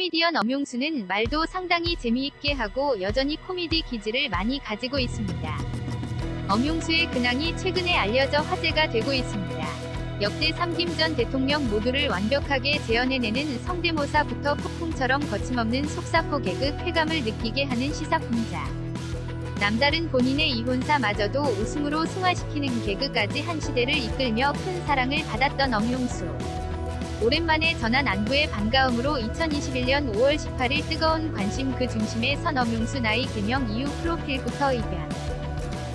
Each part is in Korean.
코미디언 엄용수는 말도 상당히 재미있게 하고 여전히 코미디 기질을 많이 가지고 있습니다. 엄용수의 근황이 최근에 알려져 화제가 되고 있습니다. 역대 3김 전 대통령 모두를 완벽하게 재현해내는 성대모사부터 폭풍처럼 거침없는 속사포 개그 쾌감을 느끼게 하는 시사풍자. 남다른 본인의 이혼사마저도 웃음으로 승화시키는 개그까지 한 시대를 이끌며 큰 사랑을 받았던 엄용수. 오랜만에 전한 안부의 반가움으로 2021년 5월 18일 뜨거운 관심 그 중심에 선 엄용수 나이 개명 이후 프로필부터 이변.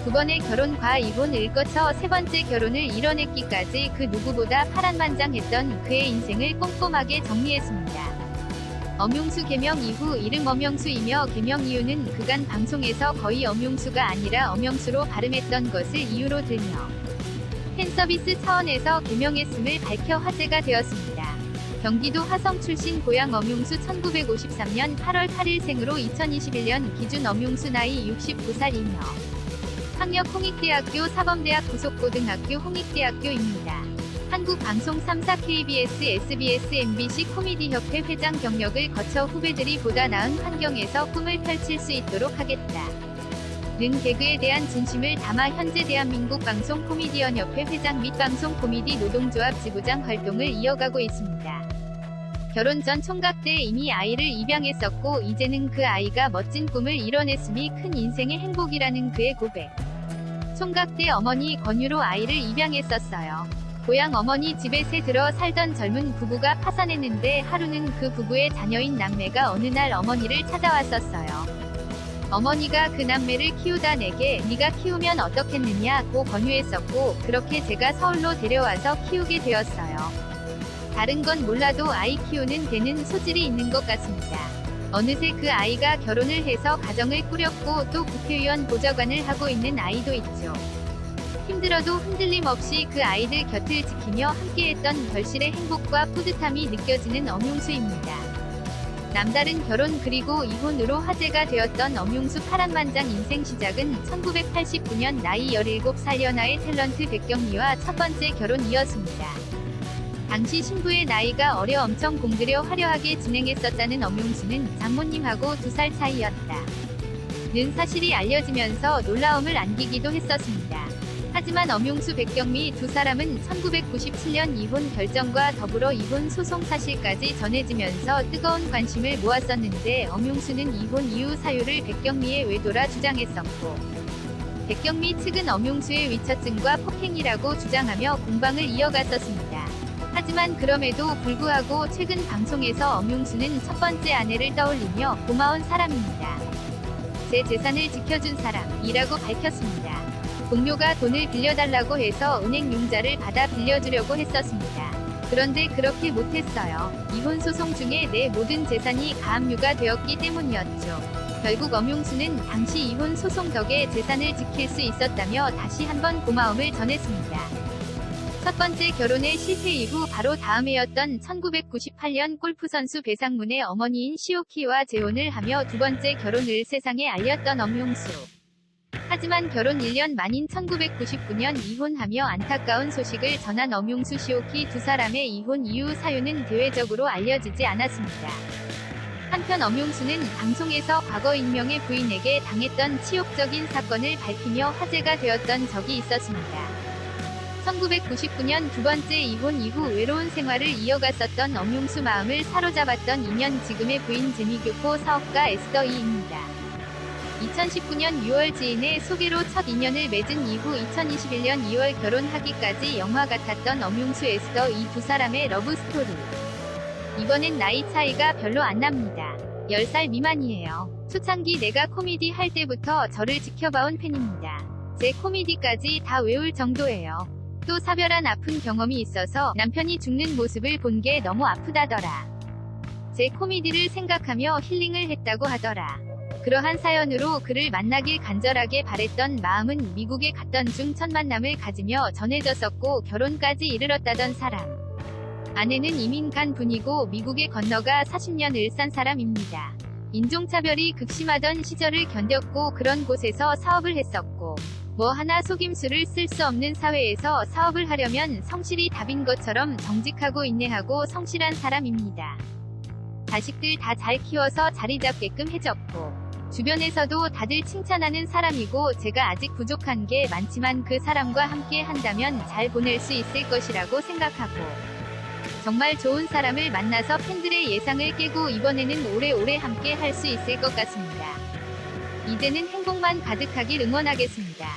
두 번의 결혼과 이혼을 거쳐 세 번째 결혼을 이뤄냈기까지 그 누구보다 파란만장했던 그의 인생을 꼼꼼하게 정리했습니다. 엄용수 개명 이후 이름 엄영수이며 개명 이유는 그간 방송에서 거의 엄용수가 아니라 엄영수로 발음했던 것을 이유로 들며 팬서비스 차원에서 개명했음을 밝혀 화제가 되었습니다. 경기도 화성 출신 고향 엄용수 1953년 8월 8일 생으로 2021년 기준 엄용수 나이 69살이며 학력 홍익대학교 사범대학 부속고등학교 홍익대학교입니다. 한국방송 3사 KBS, SBS, MBC 코미디협회 회장 경력을 거쳐 후배들이 보다 나은 환경에서 꿈을 펼칠 수 있도록 하겠다. 는 개그에 대한 진심을 담아 현재 대한민국 방송 코미디언 협회 회장 및 방송 코미디 노동조합 지부장 활동을 이어가고 있습니다. 결혼 전 총각 때 이미 아이를 입양했었고 이제는 그 아이가 멋진 꿈을 이뤄냈음이 큰 인생의 행복이라는 그의 고백. 총각 때 어머니 권유로 아이를 입양했었어요. 고향 어머니 집에 새 들어 살던 젊은 부부가 파산했는데 하루는 그 부부의 자녀인 남매가 어느 날 어머니를 찾아왔었어요. 어머니가 그 남매를 키우다 내게 네가 키우면 어떻겠느냐고 권유했었고 그렇게 제가 서울로 데려와서 키우게 되었어요. 다른 건 몰라도 아이 키우는 데는 소질이 있는 것 같습니다. 어느새 그 아이가 결혼을 해서 가정을 꾸렸고 또 국회의원 보좌관을 하고 있는 아이도 있죠. 힘들어도 흔들림 없이 그 아이들 곁을 지키며 함께했던 결실의 행복과 뿌듯함이 느껴지는 엄용수입니다. 남다른 결혼 그리고 이혼으로 화제가 되었던 엄용수 파란만장 인생 시작은 1989년 나이 17살 연하의 탤런트 백경미와 첫 번째 결혼이었습니다. 당시 신부의 나이가 어려 엄청 공들여 화려하게 진행했었다는 엄용수는 장모님하고 2살 차이였다. 는 사실이 알려지면서 놀라움을 안기기도 했었습니다. 하지만 엄용수 백경미 두 사람은 1997년 이혼 결정과 더불어 이혼 소송 사실까지 전해지면서 뜨거운 관심을 모았었는데 엄용수는 이혼 이후 사유를 백경미의 외도라 주장했었고 백경미 측은 엄용수의 위처증과 폭행이라고 주장하며 공방을 이어갔었습니다. 하지만 그럼에도 불구하고 최근 방송에서 엄용수는 첫 번째 아내를 떠올리며 고마운 사람입니다. 제 재산을 지켜준 사람이라고 밝혔습니다. 동료가 돈을 빌려달라고 해서 은행 융자를 받아 빌려주려고 했었습니다. 그런데 그렇게 못했어요. 이혼 소송 중에 내 모든 재산이 가압류가 되었기 때문이었죠. 결국 엄용수는 당시 이혼 소송 덕에 재산을 지킬 수 있었다며 다시 한번 고마움을 전했습니다. 첫 번째 결혼의 실패 이후 바로 다음 해였던 1998년 골프선수 배상문의 어머니인 시오키와 재혼을 하며 두 번째 결혼을 세상에 알렸던 엄용수. 하지만 결혼 1년 만인 1999년 이혼하며 안타까운 소식을 전한 엄용수 시오키 두 사람의 이혼 이후 사유는 대외적으로 알려지지 않았습니다. 한편 엄용수는 방송에서 과거 익명의 부인에게 당했던 치욕적인 사건을 밝히며 화제가 되었던 적이 있었습니다. 1999년 두 번째 이혼 이후 외로운 생활을 이어갔었던 엄용수 마음을 사로잡았던 인연 지금의 부인 재미교포 사업가 에스더 이입니다. 2019년 6월 지인의 소개로 첫 인연을 맺은 이후 2021년 2월 결혼하기까지 영화 같았던 엄용수 에스더 이 두 사람의 러브스토리. 이번엔 나이 차이가 별로 안 납니다. 10살 미만이에요. 초창기 내가 코미디 할 때부터 저를 지켜봐온 팬입니다. 제 코미디까지 다 외울 정도예요. 또 사별한 아픈 경험이 있어서 남편이 죽는 모습을 본 게 너무 아프다더라. 제 코미디를 생각하며 힐링을 했다고 하더라. 그러한 사연으로 그를 만나길 간절하게 바랬던 마음은 미국에 갔던 중 첫 만남을 가지며 전해졌었고 결혼까지 이르렀다던 사람. 아내는 이민 간 분이고 미국에 건너가 40년을 산 사람입니다. 인종차별이 극심하던 시절을 견뎠고 그런 곳에서 사업을 했었고 뭐 하나 속임수를 쓸 수 없는 사회에서 사업을 하려면 성실이 답인 것처럼 정직하고 인내하고 성실한 사람입니다. 자식들 다 잘 키워서 자리 잡게끔 해줬고, 주변에서도 다들 칭찬하는 사람이고 제가 아직 부족한 게 많지만 그 사람과 함께 한다면 잘 보낼 수 있을 것이라고 생각하고, 정말 좋은 사람을 만나서 팬들의 예상을 깨고 이번에는 오래오래 함께 할 수 있을 것 같습니다. 이제는 행복만 가득하길 응원하겠습니다.